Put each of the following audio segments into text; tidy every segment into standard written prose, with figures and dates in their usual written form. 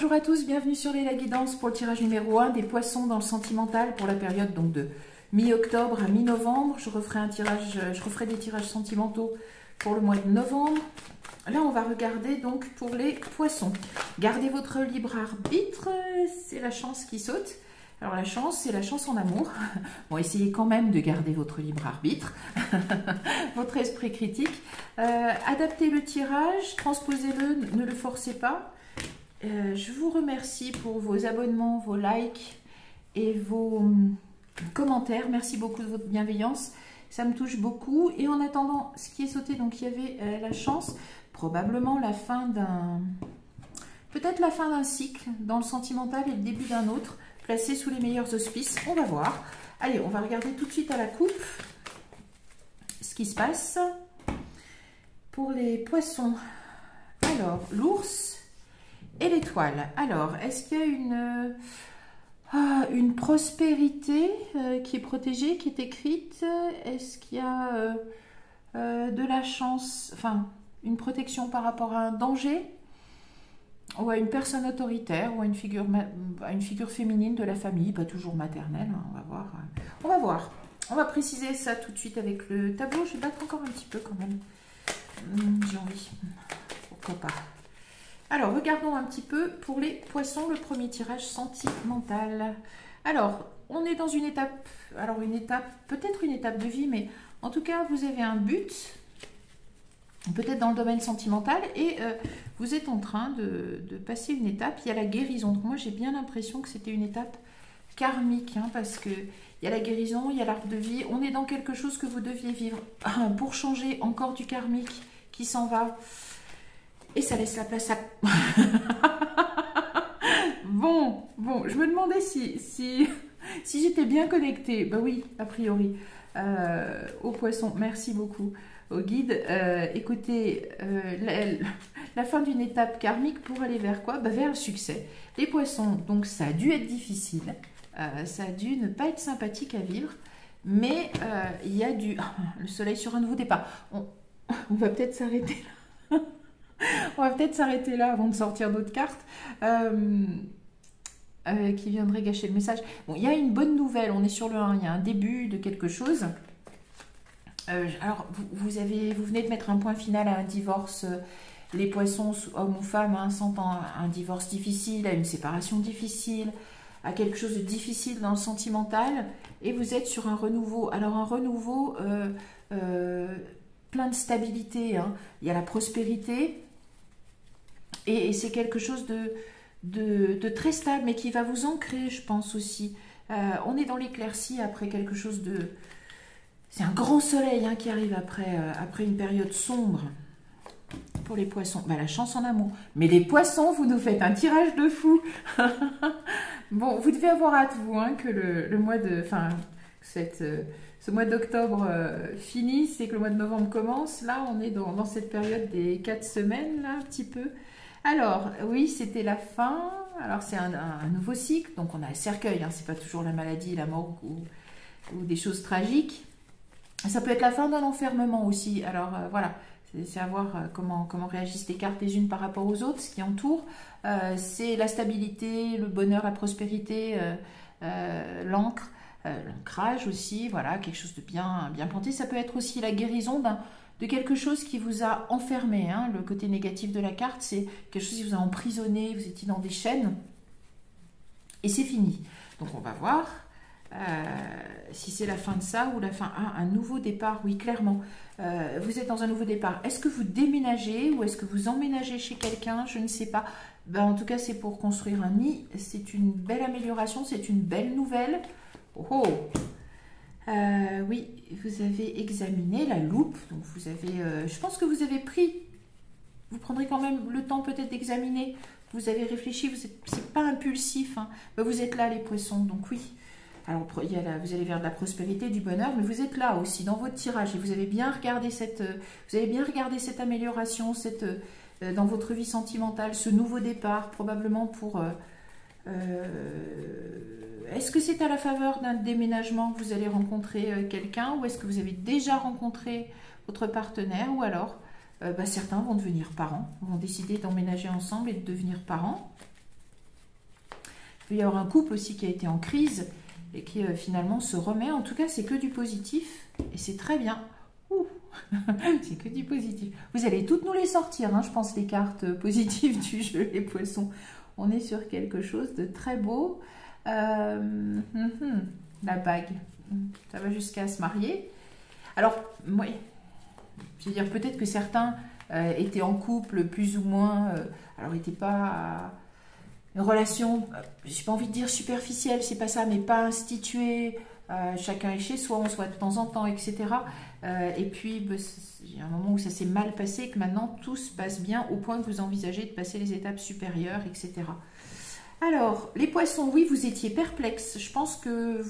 Bonjour à tous, bienvenue sur les La Guidance pour le tirage numéro 1 des poissons dans le sentimental pour la période donc de mi-octobre à mi-novembre. Je referai des tirages sentimentaux pour le mois de novembre. Là, on va regarder donc pour les poissons. Gardez votre libre arbitre, c'est la chance qui saute. Alors la chance, c'est la chance en amour. Bon, essayez quand même de garder votre libre arbitre, votre esprit critique. Adaptez le tirage, transposez-le, ne le forcez pas. Je vous remercie pour vos abonnements, vos likes et vos commentaires. Merci beaucoup de votre bienveillance. Ça me touche beaucoup. Et en attendant, ce qui est sauté, donc il y avait la chance, probablement la fin d'un... Peut-être la fin d'un cycle dans le sentimental et le début d'un autre, placé sous les meilleurs auspices. On va voir. Allez, on va regarder tout de suite à la coupe ce qui se passe pour les poissons. Alors, l'ours et l'étoile. Alors, est-ce qu'il y a une prospérité qui est protégée, qui est écrite? Est-ce qu'il y a de la chance, enfin, une protection par rapport à un danger? Ou à une personne autoritaire, ou à une figure féminine de la famille, pas toujours maternelle, hein, on va voir. On va voir. On va préciser ça tout de suite avec le tableau. Je vais battre encore un petit peu quand même. J'ai envie. Pourquoi pas. Alors, regardons un petit peu pour les poissons, le premier tirage sentimental. Alors, on est dans une étape, peut-être une étape de vie, mais en tout cas, vous avez un but, peut-être dans le domaine sentimental, et vous êtes en train de passer une étape. Il y a la guérison. Donc moi, j'ai bien l'impression que c'était une étape karmique, hein, parce que il y a la guérison, il y a l'arbre de vie. On est dans quelque chose que vous deviez vivre pour changer encore du karmique qui s'en va. Et ça laisse la place à... Bon, je me demandais si j'étais bien connectée. Bah oui, a priori. Aux poissons, merci beaucoup. Au guide, écoutez, la fin d'une étape karmique pour aller vers quoi? Bah, vers le succès. Les poissons, donc ça a dû être difficile, ça a dû ne pas être sympathique à vivre, mais il y a le soleil sur un nouveau départ. On va peut-être s'arrêter là. On va peut-être s'arrêter là avant de sortir d'autres cartes qui viendraient gâcher le message. Bon, il y a une bonne nouvelle, on est sur le 1, il y a un début de quelque chose. Alors, vous venez de mettre un point final à un divorce. Les poissons, hommes ou femmes, hein, sentent un divorce difficile, à une séparation difficile, à quelque chose de difficile dans le sentimental. Et vous êtes sur un renouveau. Alors, un renouveau plein de stabilité. Hein. Il y a la prospérité. Et c'est quelque chose de très stable, mais qui va vous ancrer, je pense aussi. On est dans l'éclaircie après quelque chose de... C'est un grand soleil, hein, qui arrive après une période sombre pour les poissons. Bah, la chance en amour. Mais les poissons, vous nous faites un tirage de fou. Bon, vous devez avoir hâte, vous, hein, que le mois de... Enfin, ce mois d'octobre finisse et que le mois de novembre commence. Là, on est dans cette période des 4 semaines, là, un petit peu. Alors, oui, c'était la fin. Alors, c'est un nouveau cycle. Donc, on a un cercueil. Hein, c'est pas toujours la maladie, la mort ou des choses tragiques. Ça peut être la fin d'un enfermement aussi. Alors, voilà. C'est à voir comment réagissent les cartes les unes par rapport aux autres, ce qui entoure. C'est la stabilité, le bonheur, la prospérité, l'ancre, l'ancrage aussi. Voilà, quelque chose de bien planté. Ça peut être aussi la guérison de quelque chose qui vous a enfermé. Hein. Le côté négatif de la carte, c'est quelque chose qui vous a emprisonné, vous étiez dans des chaînes, et c'est fini. Donc on va voir si c'est la fin de ça ou la fin. Un nouveau départ, oui, clairement. Vous êtes dans un nouveau départ. Est-ce que vous déménagez ou est-ce que vous emménagez chez quelqu'un? Je ne sais pas. Ben, en tout cas, c'est pour construire un nid. C'est une belle amélioration, c'est une belle nouvelle. Oh! Oui, vous avez examiné la loupe, donc vous avez, je pense que vous avez vous prendrez quand même le temps peut-être d'examiner, vous avez réfléchi, c'est pas impulsif, hein. Ben, vous êtes là les poissons, donc oui. Alors vous allez vers de la prospérité, du bonheur, mais vous êtes là aussi dans votre tirage et vous avez bien regardé cette amélioration, dans votre vie sentimentale, ce nouveau départ, probablement pour... est-ce que c'est à la faveur d'un déménagement que vous allez rencontrer quelqu'un ou est-ce que vous avez déjà rencontré votre partenaire ou alors certains vont devenir parents, vont décider d'emménager ensemble et de devenir parents. peut y avoir un couple aussi qui a été en crise et qui finalement se remet. En tout cas, c'est que du positif et c'est très bien. Ouh, c'est que du positif. Vous allez toutes nous les sortir, hein, je pense, les cartes positives du jeu, les poissons. On est sur quelque chose de très beau. La bague, ça va jusqu'à se marier. Alors, oui, je veux dire, peut-être que certains étaient en couple plus ou moins, alors n'étaient pas une relation, j'ai pas envie de dire superficielle, c'est pas ça, mais pas instituée, chacun est chez soi, on se voit de temps en temps, etc. Et puis, bah, il y a un moment où ça s'est mal passé et que maintenant tout se passe bien au point que vous envisagez de passer les étapes supérieures, etc. Alors, les poissons, oui, vous étiez perplexes. Je pense que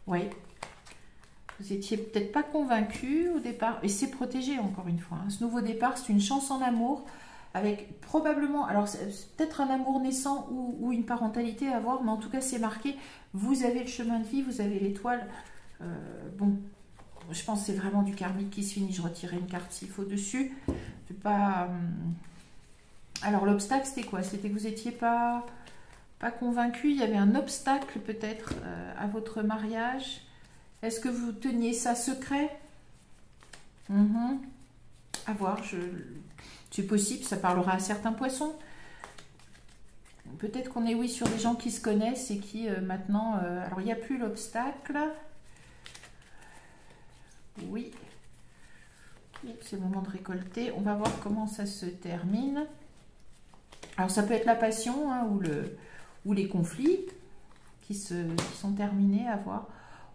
ouais, vous étiez peut-être pas convaincu au départ. Et c'est protégé, encore une fois, hein. Ce nouveau départ, c'est une chance en amour avec probablement, alors c'est peut-être un amour naissant ou une parentalité à voir, mais en tout cas, c'est marqué. Vous avez le chemin de vie, vous avez l'étoile. Bon, je pense que c'est vraiment du karmique qui se finit. Je retirerai une carte s'il faut dessus. Je vais pas... Alors, l'obstacle, c'était quoi? C'était que vous n'étiez pas convaincu. Il y avait un obstacle, peut-être, à votre mariage. Est-ce que vous teniez ça secret? À voir. C'est possible, ça parlera à certains poissons. Peut-être qu'on est, oui, sur des gens qui se connaissent et qui, maintenant... alors, il n'y a plus l'obstacle. Oui. C'est le moment de récolter. On va voir comment ça se termine. Alors, ça peut être la passion, hein, ou les conflits qui sont terminés, à voir.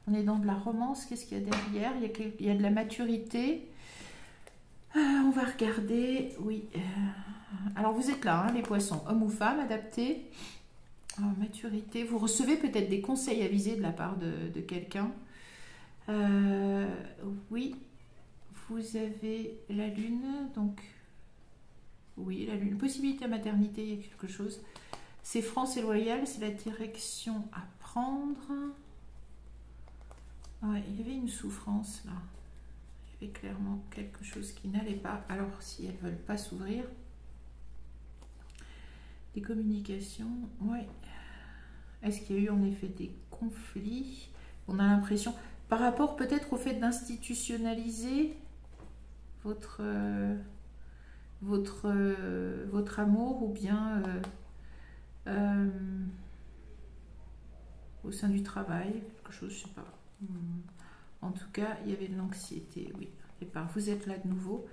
On est dans de la romance. Qu'est-ce qu'il y a derrière? Il y a de la maturité. On va regarder. Oui. Alors, vous êtes là, hein, les poissons. Homme ou femme, adapté. Maturité. Vous recevez peut-être des conseils avisés de la part de quelqu'un. Oui. Vous avez la lune, donc... Oui, la lune. Possibilité à maternité, il y a quelque chose. C'est franc, c'est loyal, c'est la direction à prendre. Ouais, il y avait une souffrance là. Il y avait clairement quelque chose qui n'allait pas. Alors, si elles ne veulent pas s'ouvrir. Des communications, ouais. Est-ce qu'il y a eu en effet des conflits? On a l'impression, par rapport peut-être au fait d'institutionnaliser votre amour, ou bien au sein du travail, quelque chose, je sais pas. En tout cas, il y avait de l'anxiété, oui. Et vous êtes là de nouveau.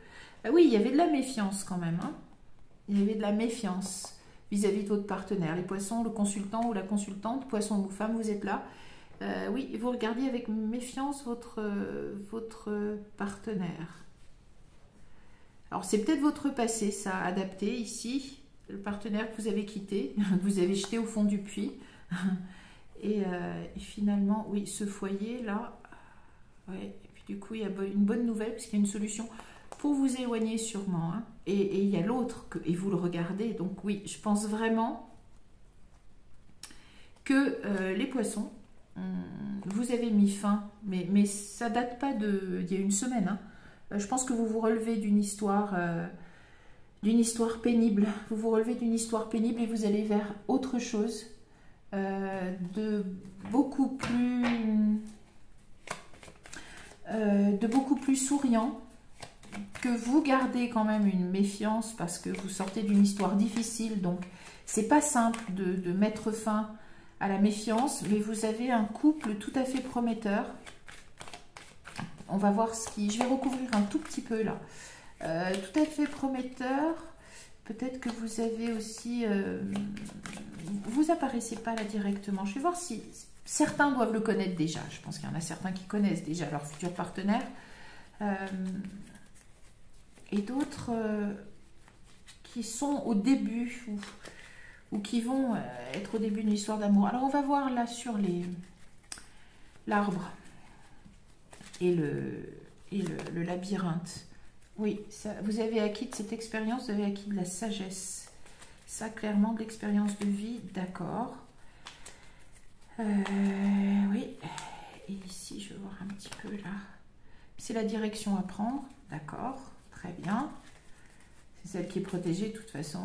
Oui, il y avait de la méfiance quand même, hein. Il y avait de la méfiance vis-à-vis de votre partenaire. Les poissons, le consultant ou la consultante, poisson ou femme, vous êtes là. Oui, vous regardez avec méfiance votre partenaire. Alors, c'est peut-être votre passé, ça, adapté ici. Le partenaire que vous avez quitté, que vous avez jeté au fond du puits. Et finalement, oui, ce foyer-là, ouais, et puis du coup, il y a une bonne nouvelle, parce qu'il y a une solution pour vous éloigner sûrement. Hein. Et il y a l'autre, et vous le regardez. Donc oui, je pense vraiment que les poissons, vous avez mis fin, mais ça date pas d'il y a une semaine, hein. Je pense que vous vous relevez d'une histoire pénible. Vous vous relevez d'une histoire pénible et vous allez vers autre chose, de beaucoup plus souriant, que vous gardez quand même une méfiance parce que vous sortez d'une histoire difficile. Donc, c'est pas simple de mettre fin à la méfiance, mais vous avez un couple tout à fait prometteur. On va voir ce qui... Je vais recouvrir un tout petit peu là. Tout à fait prometteur. Peut-être que vous avez aussi... vous apparaissez pas là directement. Je vais voir si... Certains doivent le connaître déjà. Je pense qu'il y en a certains qui connaissent déjà leur futur partenaire. Et d'autres qui sont au début ou qui vont être au début d'une histoire d'amour. Alors, on va voir là sur l'arbre. Et le labyrinthe. Oui, ça, vous avez acquis de cette expérience, vous avez acquis de la sagesse. Ça, clairement, de l'expérience de vie, d'accord. Oui. Et ici, je vais voir un petit peu là. C'est la direction à prendre, d'accord, très bien. C'est celle qui est protégée de toute façon.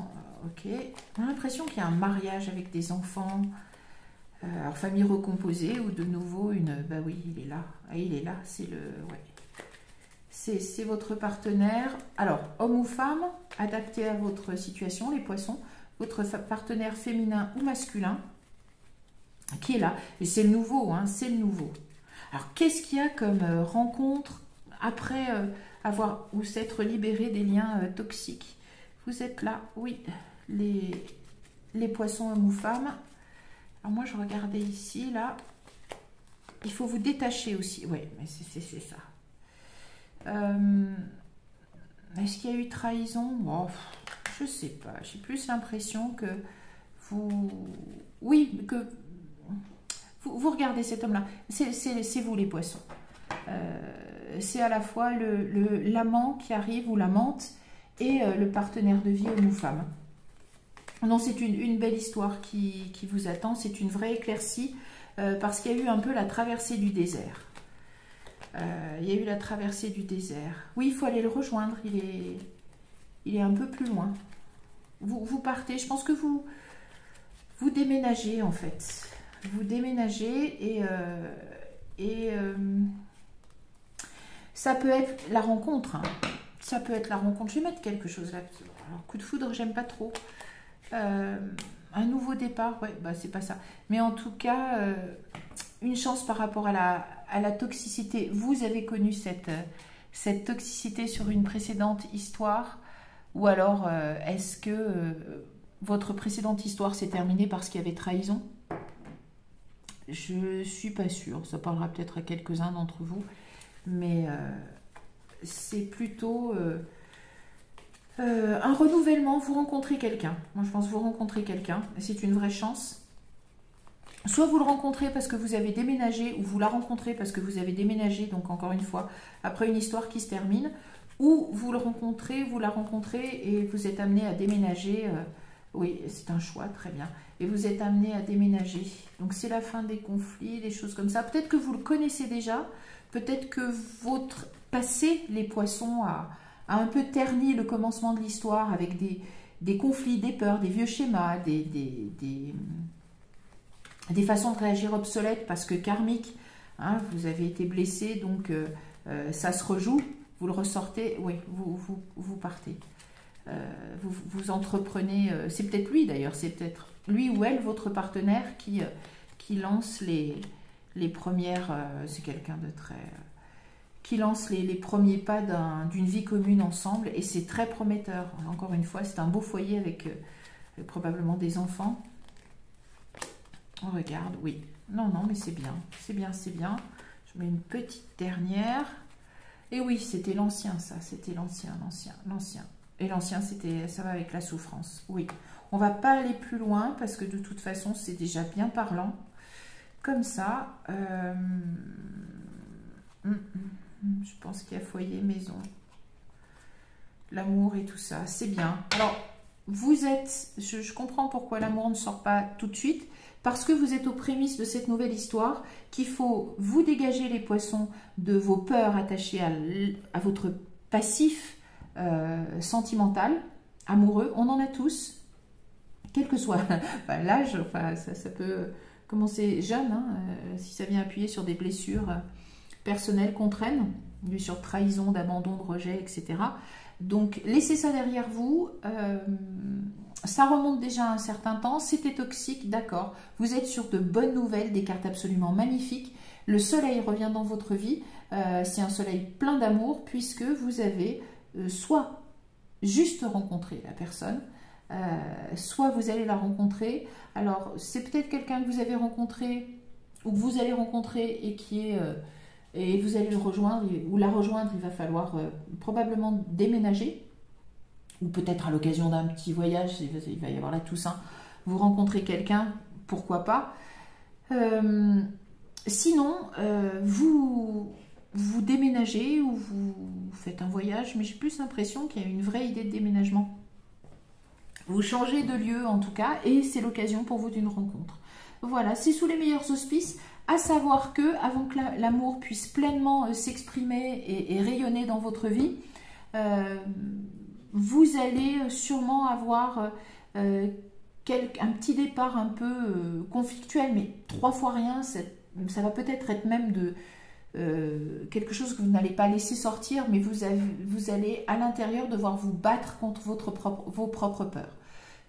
Ok. On a l'impression qu'il y a un mariage avec des enfants. Alors, famille recomposée ou de nouveau une... Bah oui, il est là. Ah, il est là. C'est le... Ouais. C'est votre partenaire. Alors, homme ou femme, adapté à votre situation, les poissons. Votre partenaire féminin ou masculin qui est là. Et c'est le nouveau, hein, c'est le nouveau. Alors, qu'est-ce qu'il y a comme rencontre après avoir ou s'être libéré des liens toxiques? Vous êtes là, oui, les poissons hommes ou femmes. Alors moi, je regardais ici, là. Il faut vous détacher aussi. Oui, mais c'est ça. Est-ce qu'il y a eu trahison? Bon, je sais pas. J'ai plus l'impression que vous... Oui, que... Vous regardez cet homme-là. C'est vous, les poissons. C'est à la fois l'amant qui arrive ou l'amante et le partenaire de vie homme ou femme. Non, c'est une belle histoire qui vous attend. C'est une vraie éclaircie parce qu'il y a eu un peu la traversée du désert. Il y a eu la traversée du désert. Oui, il faut aller le rejoindre. Il est un peu plus loin. Vous partez. Je pense que vous déménagez en fait. Vous déménagez et ça peut être la rencontre. Hein. Ça peut être la rencontre. Je vais mettre quelque chose là. Alors, coup de foudre, j'aime pas trop. Un nouveau départ, ouais, bah c'est pas ça. Mais en tout cas, une chance par rapport à la toxicité. Vous avez connu cette toxicité sur une précédente histoire, ou alors est-ce que votre précédente histoire s'est terminée parce qu'il y avait trahison? Je suis pas sûre. Ça parlera peut-être à quelques-uns d'entre vous, mais c'est plutôt un renouvellement. Vous rencontrez quelqu'un. Moi, je pense que vous rencontrez quelqu'un. C'est une vraie chance. Soit vous le rencontrez parce que vous avez déménagé, ou vous la rencontrez parce que vous avez déménagé, donc encore une fois, après une histoire qui se termine, ou vous le rencontrez, vous la rencontrez et vous êtes amené à déménager. Oui, c'est un choix, très bien. Et vous êtes amené à déménager. Donc c'est la fin des conflits, des choses comme ça. Peut-être que vous le connaissez déjà, peut-être que votre passé, les poissons, a un peu terni le commencement de l'histoire avec des conflits, des peurs, des vieux schémas, des façons de réagir obsolètes parce que karmique, hein, vous avez été blessé, donc ça se rejoue, vous le ressortez, oui, vous partez. Vous entreprenez, c'est peut-être lui d'ailleurs, c'est peut-être lui ou elle, votre partenaire, qui lance les premières, c'est quelqu'un de très... qui lance les premiers pas d'une vie commune ensemble, et c'est très prometteur. Encore une fois, c'est un beau foyer avec probablement des enfants. On regarde, oui. Non, mais c'est bien, c'est bien, c'est bien. Je mets une petite dernière. Et oui, c'était l'ancien, ça, c'était l'ancien. Et l'ancien, ça va avec la souffrance. Oui, on va pas aller plus loin parce que de toute façon, c'est déjà bien parlant. Comme ça, je pense qu'il y a foyer, maison, l'amour et tout ça. C'est bien. Alors, vous êtes... Je comprends pourquoi l'amour ne sort pas tout de suite. Parce que vous êtes aux prémices de cette nouvelle histoire, qu'il faut vous dégager, les poissons, de vos peurs attachées à votre passif sentimental, amoureux. On en a tous, quel que soit l'âge. Enfin, ça peut commencer jeune, hein, si ça vient appuyer sur des blessures personnelles qu'on traîne, sur trahison, d'abandon, de rejet, etc. Donc, laissez ça derrière vous. Ça remonte déjà un certain temps. C'était toxique, d'accord. Vous êtes sur de bonnes nouvelles, des cartes absolument magnifiques. Le soleil revient dans votre vie. C'est un soleil plein d'amour puisque vous avez soit juste rencontré la personne, soit vous allez la rencontrer. Alors, c'est peut-être quelqu'un que vous avez rencontré ou que vous allez rencontrer et qui est... et vous allez le rejoindre, ou la rejoindre, il va falloir probablement déménager, ou peut-être à l'occasion d'un petit voyage, il va y avoir la Toussaint, vous rencontrez quelqu'un, pourquoi pas. Sinon, vous déménagez ou vous faites un voyage, mais j'ai plus l'impression qu'il y a une vraie idée de déménagement. Vous changez de lieu en tout cas, et c'est l'occasion pour vous d'une rencontre. Voilà, c'est sous les meilleurs auspices. À savoir que, avant que l'amour puisse pleinement s'exprimer et rayonner dans votre vie, vous allez sûrement avoir un petit départ un peu conflictuel, mais 3 fois rien, ça va peut-être être même de quelque chose que vous n'allez pas laisser sortir, mais vous allez à l'intérieur devoir vous battre contre vos propres peurs.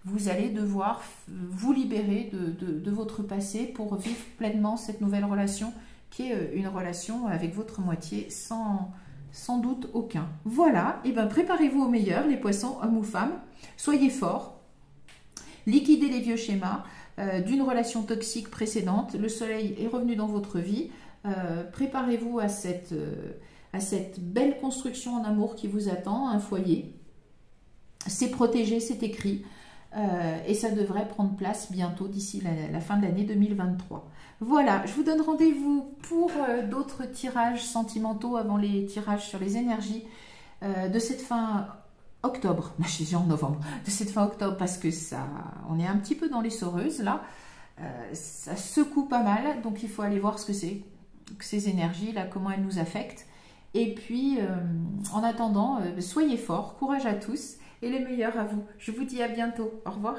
Vous allez devoir vous libérer de votre passé pour vivre pleinement cette nouvelle relation qui est une relation avec votre moitié sans doute aucun. Voilà, et bien préparez-vous au meilleur les poissons, hommes ou femmes. Soyez forts, liquidez les vieux schémas d'une relation toxique précédente. Le soleil est revenu dans votre vie. Préparez-vous à cette belle construction en amour qui vous attend, un foyer. C'est protégé, c'est écrit. Et ça devrait prendre place bientôt d'ici la fin de l'année 2023. Voilà, je vous donne rendez-vous pour d'autres tirages sentimentaux avant les tirages sur les énergies de cette fin octobre. Je suis en novembre, de cette fin octobre parce que on est un petit peu dans les soreuses là. Ça secoue pas mal, donc il faut aller voir ce que c'est que ces énergies là, comment elles nous affectent. Et puis en attendant, soyez forts, courage à tous. Et le meilleur à vous. Je vous dis à bientôt. Au revoir.